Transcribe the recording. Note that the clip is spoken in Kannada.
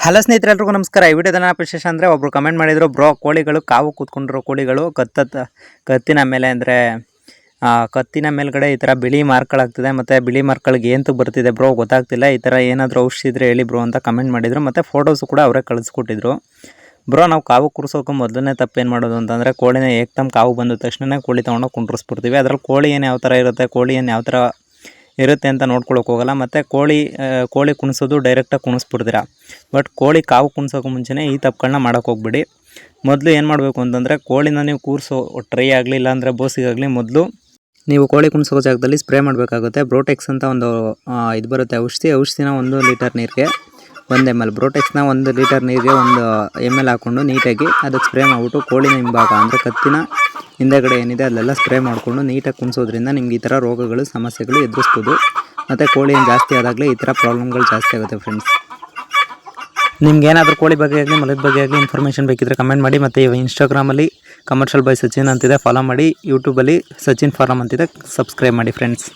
ಹಲೋ ಸ್ನೇಹಿತರೆ, ಎಲ್ರಿಗೂ ನಮಸ್ಕಾರ. ಈ ವಿಡಿಯೋದ ವಿಶೇಷ ಅಂದರೆ ಒಬ್ಬರು ಕಮೆಂಟ್ ಮಾಡಿದರು, ಬ್ರೋ ಕೋಳಿಗಳು ಕಾವು ಕೂತ್ಕೊಂಡಿರೋ ಕೋಳಿಗಳು ಕತ್ತಿನ ಮೇಲೆ ಅಂದರೆ ಕತ್ತಿನ ಮೇಲ್ಗಡೆ ಈ ಥರ ಬಿಳಿ ಮಾರ್ಕ್ಗಳಾಗ್ತಿದೆ ಮತ್ತು ಬಿಳಿ ಮಾರ್ಕ್ಗಳಿಗೆ ಏನು ಬರ್ತಿದೆ ಬ್ರೋ ಗೊತ್ತಾಗ್ತಿಲ್ಲ, ಈ ಥರ ಏನಾದರೂ ಔಷಧಿ ಇದ್ದರೆ ಹೇಳಿ ಬ್ರೋ ಅಂತ ಕಮೆಂಟ್ ಮಾಡಿದರು. ಮತ್ತು ಫೋಟೋಸು ಕೂಡ ಅವರೇ ಕಳಿಸ್ಕೊಟ್ಟಿದ್ರು. ಬ್ರೋ, ನಾವು ಕಾವು ಕೂರಿಸೋಕೆ ಮೊದಲನೇ ತಪ್ಪೇನು ಮಾಡೋದು ಅಂತಂದರೆ ಕೋಳಿನ ಏಕ್ದಮ್ ಕಾವು ಬಂದ ತಕ್ಷಣ ಕೋಳಿ ತೊಗೊಂಡು ಕುಂಡ್ರಿಸ್ಬಿಡ್ತೀವಿ. ಅದರಲ್ಲಿ ಕೋಳಿ ಏನು ಯಾವ ಥರ ಇರುತ್ತೆ, ಕೋಳಿ ಏನು ಯಾವ ಥರ ಇರುತ್ತೆ ಅಂತ ನೋಡ್ಕೊಳ್ಳೋಕೆ ಹೋಗಲ್ಲ. ಮತ್ತು ಕೋಳಿ ಕುಣಿಸೋದು ಡೈರೆಕ್ಟಾಗಿ ಕುಣಿಸ್ಬಿಡ್ತೀರ. ಬಟ್ ಕೋಳಿ ಕಾವು ಕುಣಿಸೋಕೆ ಮುಂಚೆನೇ ಈ ತಪ್ಪುಗಳನ್ನ ಮಾಡೋಕೆ ಹೋಗ್ಬಿಡಿ. ಮೊದಲು ಏನು ಮಾಡಬೇಕು ಅಂತಂದರೆ, ಕೋಳಿನ ನೀವು ಕೂರಿಸೋ ಟ್ರೈ ಆಗಲಿ ಇಲ್ಲಾಂದರೆ ಬೋಸಿಗಾಗಲಿ ಮೊದಲು ನೀವು ಕೋಳಿ ಕುಣಿಸೋ ಜಾಗದಲ್ಲಿ ಸ್ಪ್ರೇ ಮಾಡಬೇಕಾಗುತ್ತೆ. ಬ್ರೋಟೆಕ್ಸ್ ಅಂತ ಒಂದು ಇದು ಬರುತ್ತೆ ಔಷಧಿನ 1 ಲೀಟರ್ ನೀರಿಗೆ 1 ml, ಬ್ರೋಟೆಕ್ಸ್ನ 1 ಲೀಟರ್ ನೀರಿಗೆ 1 ml ಹಾಕ್ಕೊಂಡು ನೀಟಾಗಿ ಅದಕ್ಕೆ ಸ್ಪ್ರೇ ಮಾಡಿಬಿಟ್ಟು ಕೋಳಿನ ಹಿಂಭಾಗ ಅಂದರೆ ಕತ್ತಿನ ಹಿಂದೆಗಡೆ ಏನಿದೆ ಅಲ್ಲೆಲ್ಲ ಸ್ಪ್ರೇ ಮಾಡಿಕೊಂಡು ನೀಟಾಗಿ ಕುಣಿಸೋದ್ರಿಂದ ನಿಮ್ಗೆ ಈ ಥರ ರೋಗಗಳು ಸಮಸ್ಯೆಗಳು ಎದುರಿಸ್ಬೋದು. ಮತ್ತು ಕೋಳಿ ಏನು ಜಾಸ್ತಿ ಆದಾಗಲೇ ಈ ಥರ ಪ್ರಾಬ್ಲಮ್ಗಳು ಜಾಸ್ತಿ ಆಗುತ್ತೆ ಫ್ರೆಂಡ್ಸ್. ನಿಮ್ಗೆ ಏನಾದರೂ ಕೋಳಿ ಬಗ್ಗೆ ಆಗಲಿ ಮಲದ ಬಗ್ಗೆ ಆಗಲಿ ಇನ್ಫಾರ್ಮೇಷನ್ ಬೇಕಿದ್ದರೆ ಕಮೆಂಟ್ ಮಾಡಿ. ಮತ್ತು ಇನ್ಸ್ಟಾಗ್ರಾಮಲ್ಲಿ ಕಮರ್ಷಿಯಲ್ ಬೈ ಸಚಿನ್ ಅಂತಿದೆ, ಫಾಲೋ ಮಾಡಿ. ಯೂಟ್ಯೂಬಲ್ಲಿ ಸಚಿನ್ ಫಾರಮ್ ಅಂತಿದೆ, ಸಬ್ಸ್ಕ್ರೈಬ್ ಮಾಡಿ ಫ್ರೆಂಡ್ಸ್.